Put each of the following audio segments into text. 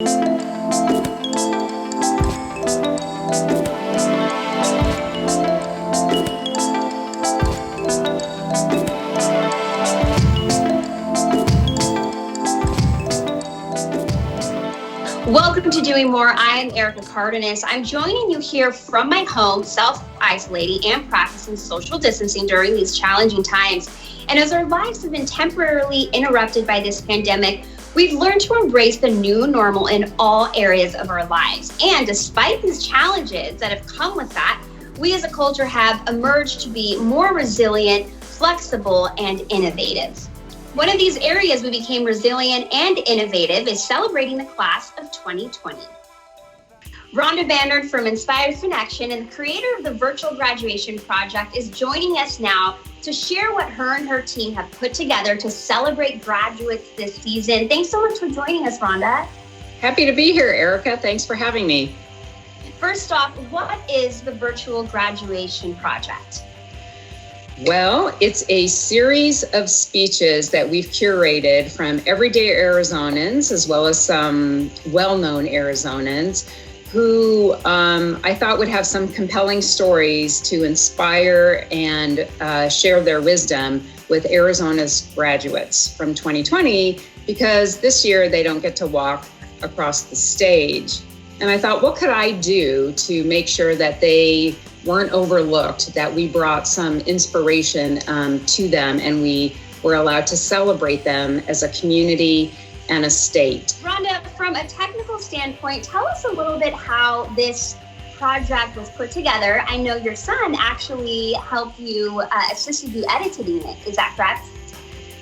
Welcome to Doing More. I'm Erica Cardenas. I'm joining you here from my home, self-isolating and practicing social distancing during these challenging times. And as our lives have been temporarily interrupted by this pandemic, we've learned to embrace the new normal in all areas of our lives. And despite these challenges that have come with that, we as a culture have emerged to be more resilient, flexible, and innovative. One of these areas we became resilient and innovative is celebrating the class of 2020. Rhonda Bannard from Inspired Connection and the creator of the Virtual Graduation Project is joining us now to share what her and her team have put together to celebrate graduates this season. Thanks so much for joining us, Rhonda. Happy to be here, Erica. Thanks for having me. First off, what is the Virtual Graduation Project? Well, it's a series of speeches that we've curated from everyday Arizonans, as well as some well-known Arizonans, who I thought would have some compelling stories to inspire and share their wisdom with Arizona's graduates from 2020, because this year they don't get to walk across the stage. And I thought, what could I do to make sure that they weren't overlooked, that we brought some inspiration to them and we were allowed to celebrate them as a community and a state. Rhonda, from a technical standpoint, tell us a little bit how this project was put together. I know your son actually helped you, assisted you editing it. Is that correct?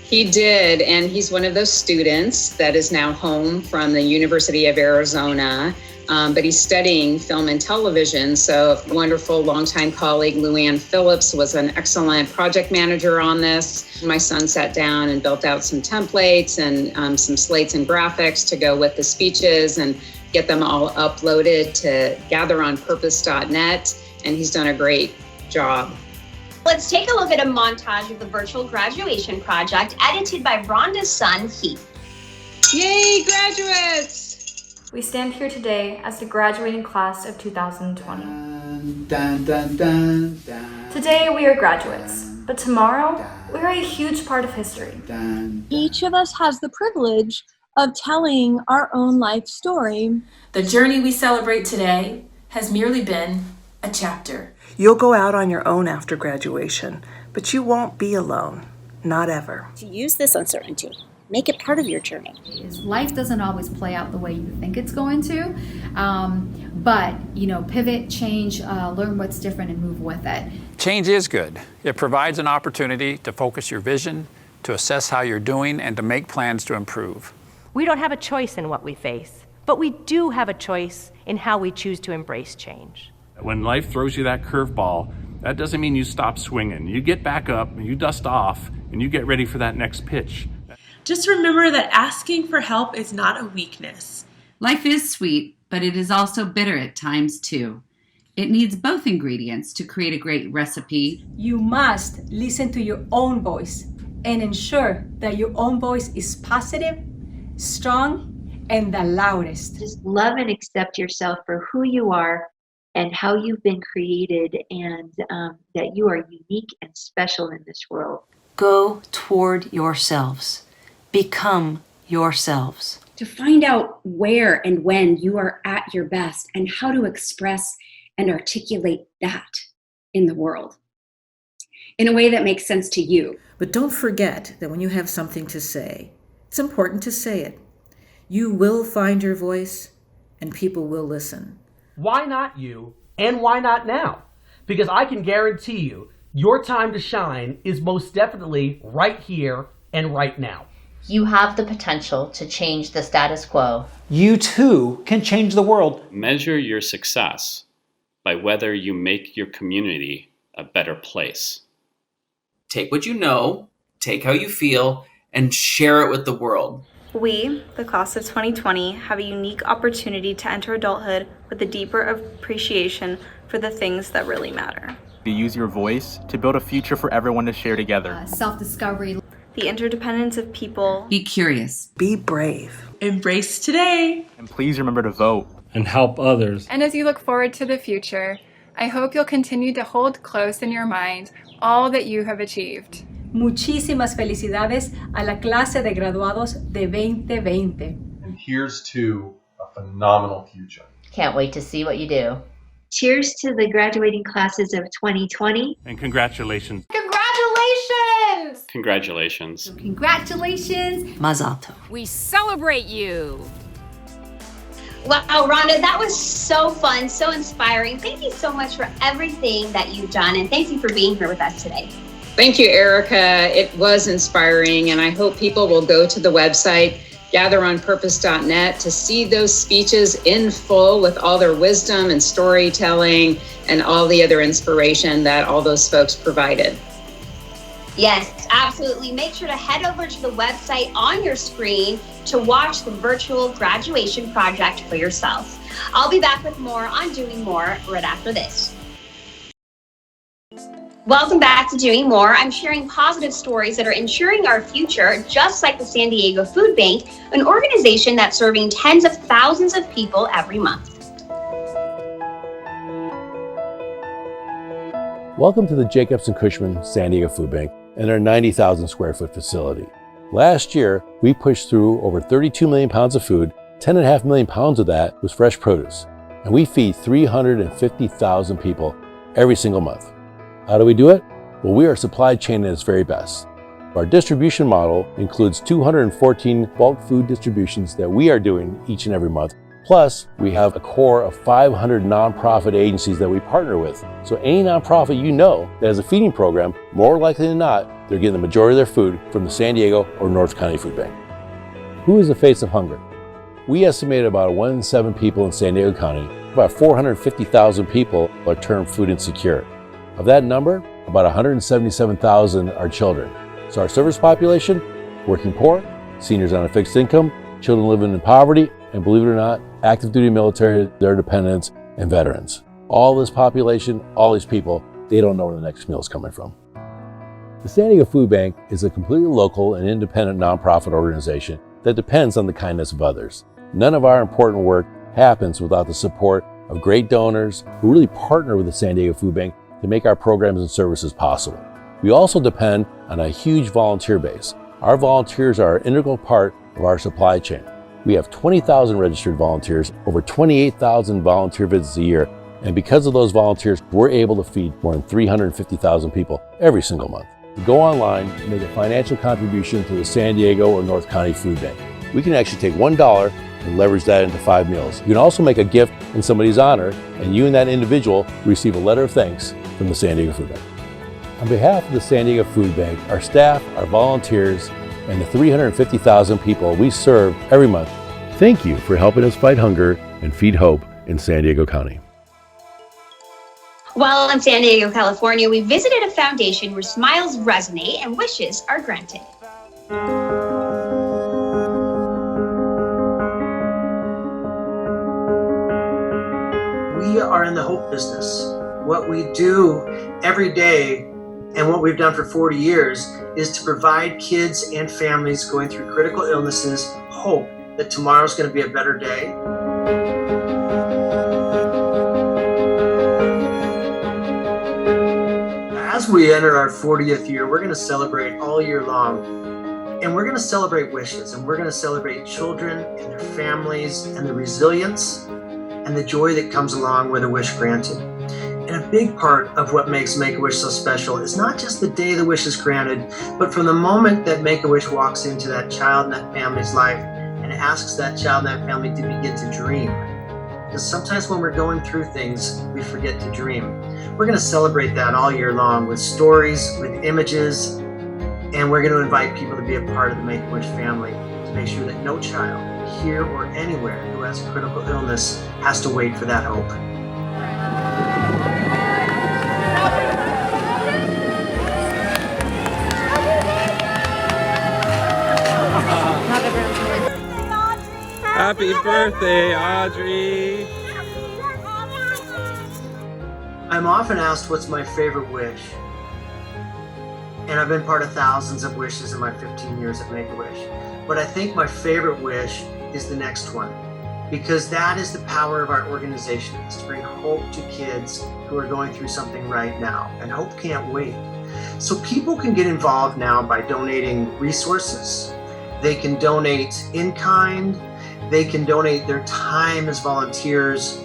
He did, and he's one of those students that is now home from the University of Arizona. But he's studying film and television. So a wonderful longtime colleague, Luann Phillips, was an excellent project manager on this. My son sat down and built out some templates and some slates and graphics to go with the speeches and get them all uploaded to gatheronpurpose.net. And he's done a great job. Let's take a look at a montage of the Virtual Graduation Project edited by Rhonda's son, Heath. Yay, graduates! We stand here today as the graduating class of 2020. Today we are graduates, but tomorrow we are a huge part of history. Each of us has the privilege of telling our own life story. The journey we celebrate today has merely been a chapter. You'll go out on your own after graduation, but you won't be alone, not ever. To use this uncertainty, make it part of your journey. Life doesn't always play out the way you think it's going to, but pivot, change, learn what's different and move with it. Change is good. It provides an opportunity to focus your vision, to assess how you're doing, and to make plans to improve. We don't have a choice in what we face, but we do have a choice in how we choose to embrace change. When life throws you that curveball, that doesn't mean you stop swinging. You get back up, and you dust off, and you get ready for that next pitch. Just remember that asking for help is not a weakness. Life is sweet, but it is also bitter at times too. It needs both ingredients to create a great recipe. You must listen to your own voice and ensure that your own voice is positive, strong, and the loudest. Just love and accept yourself for who you are and how you've been created, and that you are unique and special in this world. Go toward yourselves. Become yourselves. To find out where and when you are at your best and how to express and articulate that in the world in a way that makes sense to you. But don't forget that when you have something to say, it's important to say it. You will find your voice and people will listen. Why not you, and why not now? Because I can guarantee you, your time to shine is most definitely right here and right now. You have the potential to change the status quo. You too can change the world. Measure your success by whether you make your community a better place. Take what you know, take how you feel, and share it with the world. We, the class of 2020, have a unique opportunity to enter adulthood with a deeper appreciation for the things that really matter. To use your voice to build a future for everyone to share together. Self-discovery. the interdependence of people. Be curious. Be brave. Embrace today. And please remember to vote. And help others. And as you look forward to the future, I hope you'll continue to hold close in your mind all that you have achieved. Muchísimas felicidades a la clase de graduados de 2020. And here's to a phenomenal future. Can't wait to see what you do. Cheers to the graduating classes of 2020. And congratulations. Congratulations! Congratulations. Congratulations! Mazel tov. We celebrate you! Wow, Rhonda, that was so fun, so inspiring. Thank you so much for everything that you've done, and thank you for being here with us today. Thank you, Erica. It was inspiring, and I hope people will go to the website, gatheronpurpose.net, to see those speeches in full with all their wisdom and storytelling and all the other inspiration that all those folks provided. Yes, absolutely. Make sure to head over to the website on your screen to watch the virtual graduation project for yourself. I'll be back with more on Doing More right after this. Welcome back to Doing More. I'm sharing positive stories that are ensuring our future, just like the San Diego Food Bank, an organization that's serving tens of thousands of people every month. Welcome to the Jacobs and Cushman San Diego Food Bank and their 90,000 square foot facility. Last year, we pushed through over 32 million pounds of food. 10.5 million pounds of that was fresh produce. And we feed 350,000 people every single month. How do we do it? Well, we are supply chain at its very best. Our distribution model includes 214 bulk food distributions that we are doing each and every month. Plus, we have a core of 500 nonprofit agencies that we partner with. So any nonprofit you know that has a feeding program, more likely than not, they're getting the majority of their food from the San Diego or North County Food Bank. Who is the face of hunger? We estimate about 1 in 7 people in San Diego County, about 450,000 people are termed food insecure. Of that number, about 177,000 are children. So our service population, working poor, seniors on a fixed income, children living in poverty, and believe it or not, active duty military, their dependents, and veterans. All this population, all these people, they don't know where the next meal is coming from. The San Diego Food Bank is a completely local and independent nonprofit organization that depends on the kindness of others. None of our important work happens without the support of great donors who really partner with the San Diego Food Bank to make our programs and services possible. We also depend on a huge volunteer base. Our volunteers are an integral part of our supply chain. We have 20,000 registered volunteers, over 28,000 volunteer visits a year, and because of those volunteers, we're able to feed more than 350,000 people every single month. Go online and make a financial contribution to the San Diego or North County Food Bank. We can actually take $1 and leverage that into 5 meals. You can also make a gift in somebody's honor, and you and that individual receive a letter of thanks from the San Diego Food Bank. On behalf of the San Diego Food Bank, our staff, our volunteers, and the 350,000 people we serve every month, thank you for helping us fight hunger and feed hope in San Diego County. While in San Diego, California, we visited a foundation where smiles resonate and wishes are granted. We are in the hope business. What we do every day and what we've done for 40 years is to provide kids and families going through critical illnesses hope that tomorrow's going to be a better day. As we enter our 40th year, we're going to celebrate all year long. And we're going to celebrate wishes, and we're going to celebrate children and their families and the resilience and the joy that comes along with a wish granted. And a big part of what makes Make-A-Wish so special is not just the day the wish is granted, but from the moment that Make-A-Wish walks into that child and that family's life and asks that child and that family to begin to dream. Because sometimes when we're going through things, we forget to dream. We're going to celebrate that all year long with stories, with images, and we're going to invite people to be a part of the Make-A-Wish family to make sure that no child, here or anywhere, who has a critical illness has to wait for that hope. Happy birthday, Audrey! I'm often asked what's my favorite wish. and I've been part of thousands of wishes in my 15 years at Make-A-Wish. But I think my favorite wish is the next one, because that is the power of our organization, is to bring hope to kids who are going through something right now, and hope can't wait. So people can get involved now by donating resources. They can donate in kind. They can donate their time as volunteers.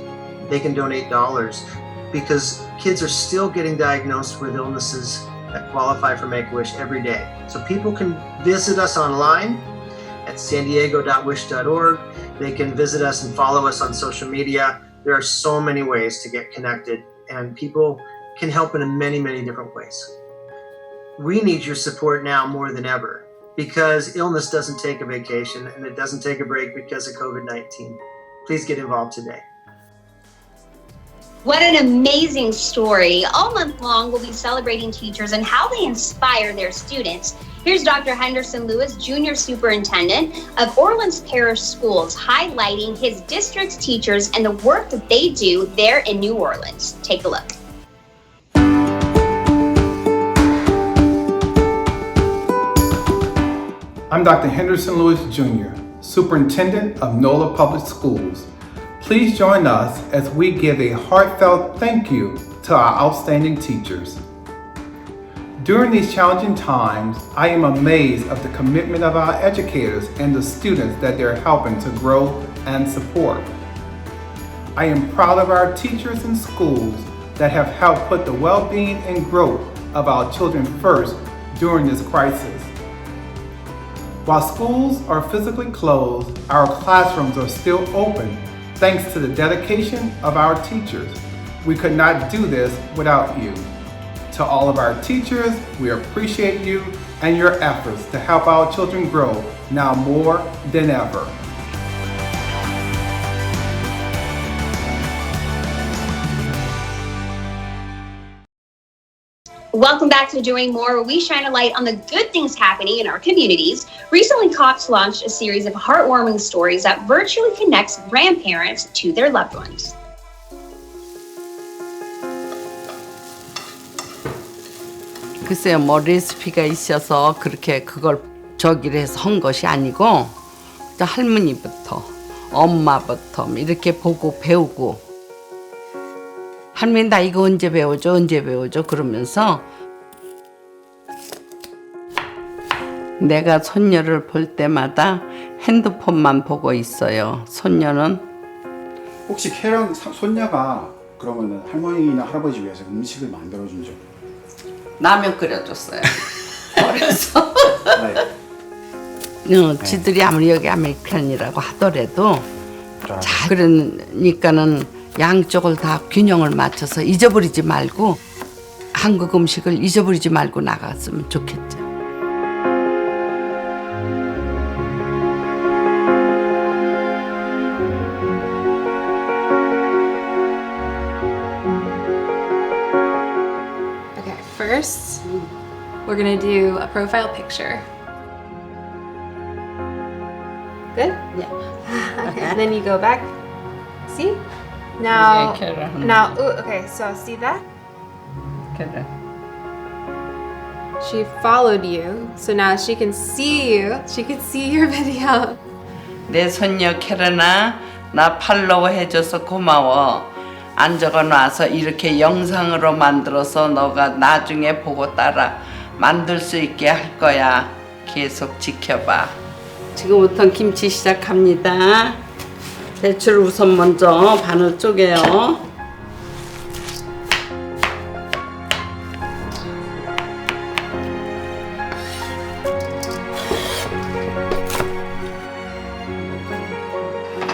They can donate dollars, because kids are still getting diagnosed with illnesses that qualify for Make-A-Wish every day. So people can visit us online at sandiego.wish.org. They can visit us and follow us on social media. There are so many ways to get connected, and people can help in many, many different ways. We need your support now more than ever, because illness doesn't take a vacation and it doesn't take a break because of COVID-19. Please get involved today. What an amazing story. All month long, we'll be celebrating teachers and how they inspire their students. Here's Dr. Henderson Lewis, Junior Superintendent of Orleans Parish Schools, highlighting his district's teachers and the work that they do there in New Orleans. Take a look. I'm Dr. Henderson Lewis, Jr., Superintendent of NOLA Public Schools. Please join us as we give a heartfelt thank you to our outstanding teachers. During these challenging times, I am amazed of the commitment of our educators and the students that they're helping to grow and support. I am proud of our teachers and schools that have helped put the well-being and growth of our children first during this crisis. While schools are physically closed, our classrooms are still open thanks to the dedication of our teachers. We could not do this without you. To all of our teachers, we appreciate you and your efforts to help our children grow now more than ever. Welcome back to Doing More, where we shine a light on the good things happening in our communities. Recently, Cox launched a series of heartwarming stories that virtually connects grandparents to their loved ones. 글쎄요, 뭐 레시피가 있어서 그렇게 그걸 저기를 해서 한 것이 아니고 할머니부터 엄마부터 이렇게 보고 배우고 할머니 나 이거 언제 배워줘 그러면서 내가 손녀를 볼 때마다 핸드폰만 보고 있어요. 손녀는 혹시 캐런 손녀가 그러면 할머니나 할아버지 위해서 음식을 만들어준 적? 라면 끓여줬어요. 어려서 지들이 아무리 여기 아메리칸이라고 하더라도 자 그러니까는 양쪽을 다 균형을 맞춰서 잊어버리지 말고 한국 음식을 잊어버리지 말고 나갔으면 좋겠죠. Okay, first we're gonna do a profile picture. Good? Yeah. Okay, and then you go back. See? Now, okay, so see that? She followed you, so now she can see you. She can see your video. 내 손녀 캐러나 나 팔로우 해줘서 고마워. 안 적어놔서 이렇게 영상으로 만들어서 너가 나중에 보고 따라 만들 수 있게 할 거야. 계속 지켜봐. 지금부터 김치 시작합니다. 배추를 우선 먼저 반을 쪼개요.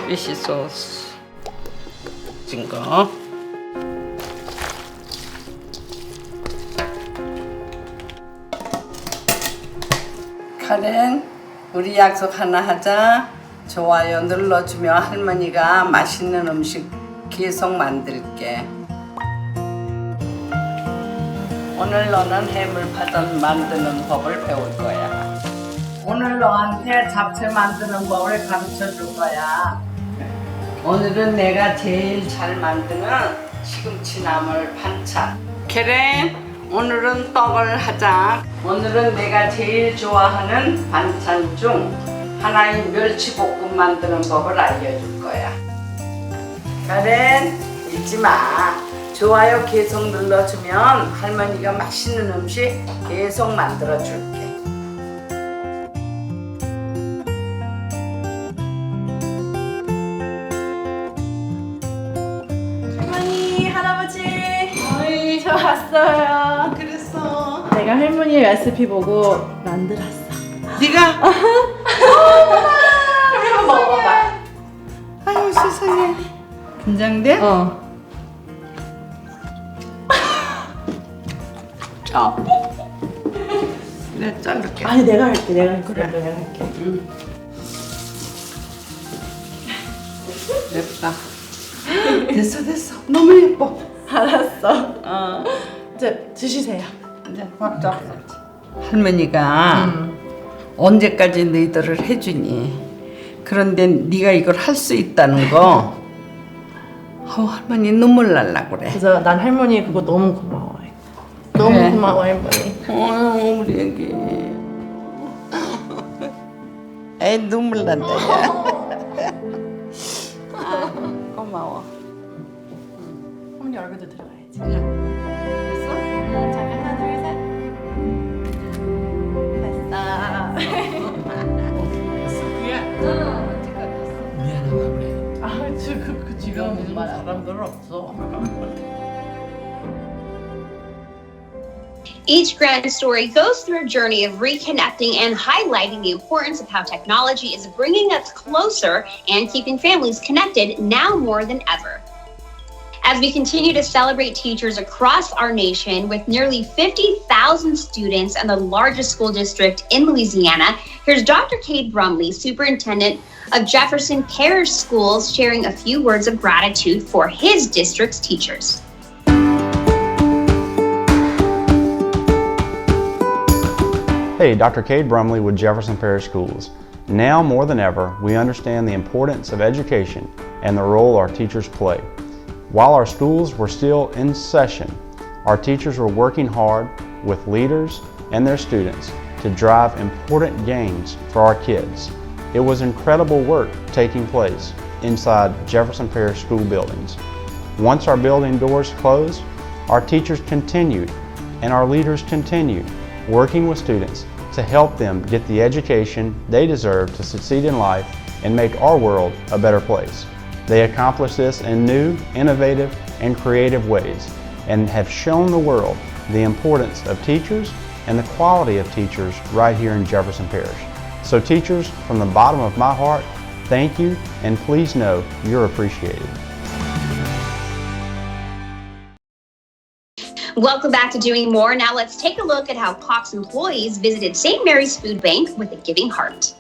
피쉬 소스 찐 거. 카렌, 우리 약속 하나 하자. 좋아요 눌러주면 할머니가 맛있는 음식 계속 만들게. 오늘 너는 해물파전 만드는 법을 배울 거야. 오늘 너한테 잡채 만드는 법을 가르쳐 줄 거야. 오늘은 내가 제일 잘 만드는 시금치 나물 반찬. 케렌, 오늘은 떡을 하자. 오늘은 내가 제일 좋아하는 반찬 중 하나인 멸치볶음 만드는 법을 알려줄 거야. 카렌, 잊지 마. 좋아요 계속 눌러주면 할머니가 맛있는 음식 계속 만들어줄게. 할머니, 할아버지. 어이, 저 왔어요. 그랬어. 내가 할머니의 레시피 보고 만들었어. 네가? 한번 먹어봐. 아유 세상에. 긴장돼? 자. 내가 자를게. 아니 내가 할게. 내가 할게. 됐다. 됐어. 너무 예뻐. 알았어. 이제 드시세요. 이제 밥 잡자. 할머니가 언제까지 너희들을 해주니? 그런데 네가 이걸 할 수 있다는 거. 할머니 눈물 날라 그래. 그래서 난 할머니 그거 너무 고마워해. 너무 그래. 고마워 할머니. 우리 애기. 에이 눈물 난다. 고마워. 할머니 얼굴도 들어가야지. 됐어? 잠깐 하나 둘 셋. 미안한가 그래. 그 지금 사람들 없어. Each grand story goes through a journey of reconnecting and highlighting the importance of how technology is bringing us closer and keeping families connected now more than ever. As we continue to celebrate teachers across our nation with nearly 50,000 students and the largest school district in Louisiana, here's Dr. Cade Brumley, Superintendent of Jefferson Parish Schools, sharing a few words of gratitude for his district's teachers. Hey, Dr. Cade Brumley with Jefferson Parish Schools. Now more than ever, we understand the importance of education and the role our teachers play. While our schools were still in session, our teachers were working hard with leaders and their students to drive important gains for our kids. It was incredible work taking place inside Jefferson Parish school buildings. Once our building doors closed, our teachers continued and our leaders continued working with students to help them get the education they deserve to succeed in life and make our world a better place. They accomplished this in new, innovative, and creative ways and have shown the world the importance of teachers and the quality of teachers right here in Jefferson Parish. So teachers, from the bottom of my heart, thank you, and please know you're appreciated. Welcome back to Doing More. Now let's take a look at how Cox employees visited St. Mary's Food Bank with a giving heart.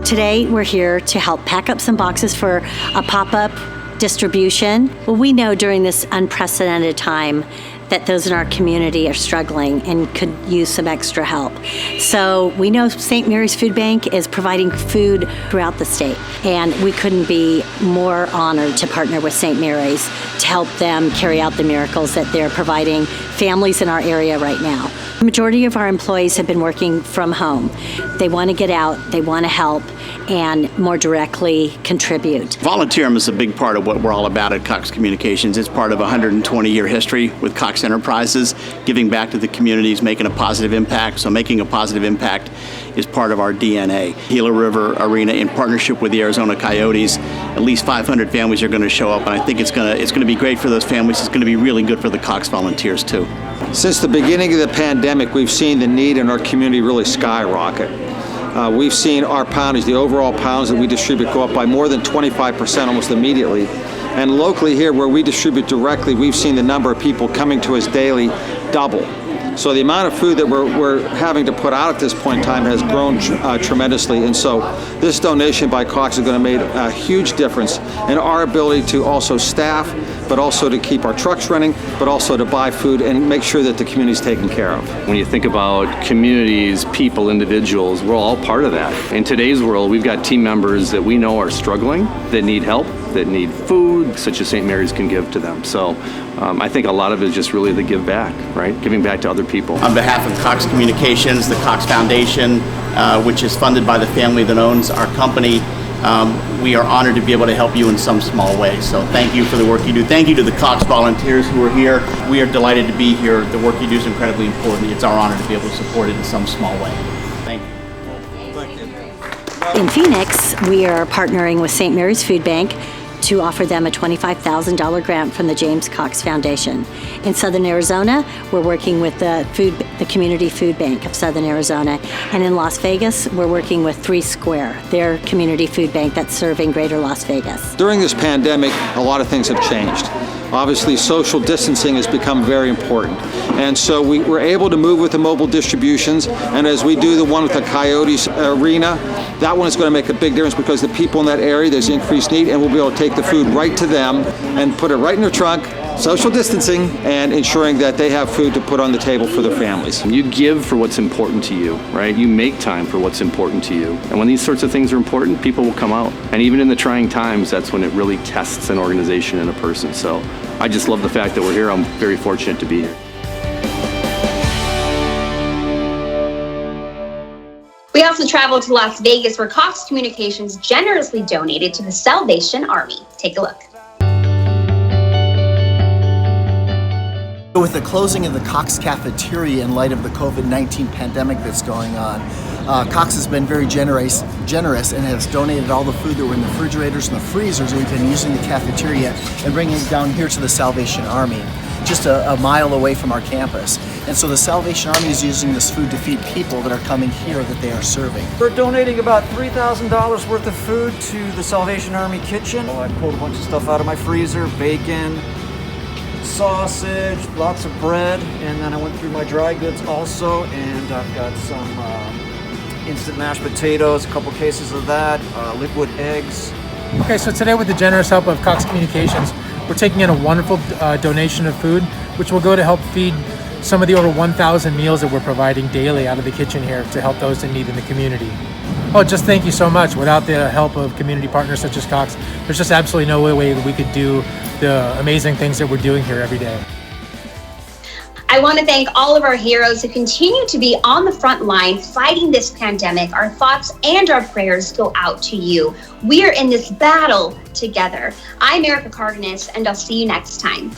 Today, we're here to help pack up some boxes for a pop-up distribution. Well, we know during this unprecedented time that those in our community are struggling and could use some extra help. So we know St. Mary's Food Bank is providing food throughout the state, and we couldn't be more honored to partner with St. Mary's to help them carry out the miracles that they're providing families in our area right now. The majority of our employees have been working from home. They want to get out, they want to help, and more directly contribute. Volunteerism is a big part of what we're all about at Cox Communications. It's part of a 120-year history with Cox Enterprises, giving back to the communities, making a positive impact. So making a positive impact is part of our DNA. Gila River Arena, in partnership with the Arizona Coyotes, at least 500 families are going to show up, and I think it's going to be great for those families. It's going to be really good for the Cox volunteers too. Since the beginning of the pandemic, we've seen the need in our community really skyrocket. We've seen our poundage, the overall pounds that we distribute, go up by more than 25% almost immediately. And locally here, where we distribute directly, we've seen the number of people coming to us daily double. So the amount of food that we're having to put out at this point in time has grown tremendously. And so this donation by Cox is going to make a huge difference in our ability to also staff, but also to keep our trucks running, but also to buy food and make sure that the community is taken care of. When you think about communities, people, individuals, we're all part of that. In today's world, we've got team members that we know are struggling. that need help, that need food, such as St. Mary's can give to them. So I think a lot of it is just really the give back, right? Giving back to other people. On behalf of Cox Communications, the Cox Foundation, which is funded by the family that owns our company, we are honored to be able to help you in some small way. So thank you for the work you do. Thank you to the Cox volunteers who are here. We are delighted to be here. The work you do is incredibly important. It's our honor to be able to support it in some small way. Thank you. In Phoenix, we are partnering with St. Mary's Food Bank to offer them a $25,000 grant from the James Cox Foundation. In Southern Arizona, we're working with the Community Food Bank of Southern Arizona. And in Las Vegas, we're working with 3 Square, their community food bank that's serving greater Las Vegas. During this pandemic, a lot of things have changed. Obviously, social distancing has become very important. And so we were able to move with the mobile distributions. And as we do the one with the Coyotes Arena, that one is going to make a big difference because the people in that area, there's increased need, and we'll be able to take the food right to them and put it right in their trunk, social distancing, and ensuring that they have food to put on the table for their families. You give for what's important to you, right? You make time for what's important to you. And when these sorts of things are important, people will come out. And even in the trying times, that's when it really tests an organization and a person. So I just love the fact that we're here. I'm very fortunate to be here. We also traveled to Las Vegas, where Cox Communications generously donated to the Salvation Army. Take a look. With the closing of the Cox cafeteria in light of the COVID-19 pandemic that's going on, Cox has been very generous and has donated all the food that were in the refrigerators and the freezers that we've been using in the cafeteria and bringing it down here to the Salvation Army, just a mile away from our campus. And so the Salvation Army is using this food to feed people that are coming here that they are serving. We're donating about $3,000 worth of food to the Salvation Army kitchen. I pulled a bunch of stuff out of my freezer, bacon, sausage, lots of bread, and then I went through my dry goods also, and I've got some instant mashed potatoes, a couple cases of that, liquid eggs. Okay, so today with the generous help of Cox Communications, we're taking in a wonderful donation of food, which will go to help feed some of the over 1,000 meals that we're providing daily out of the kitchen here to help those in need in the community. Oh, just thank you so much. Without the help of community partners such as Cox, there's just absolutely no way that we could do the amazing things that we're doing here every day. I want to thank all of our heroes who continue to be on the front line fighting this pandemic. Our thoughts and our prayers go out to you. We are in this battle together. I'm Erica Cardenas, and I'll see you next time.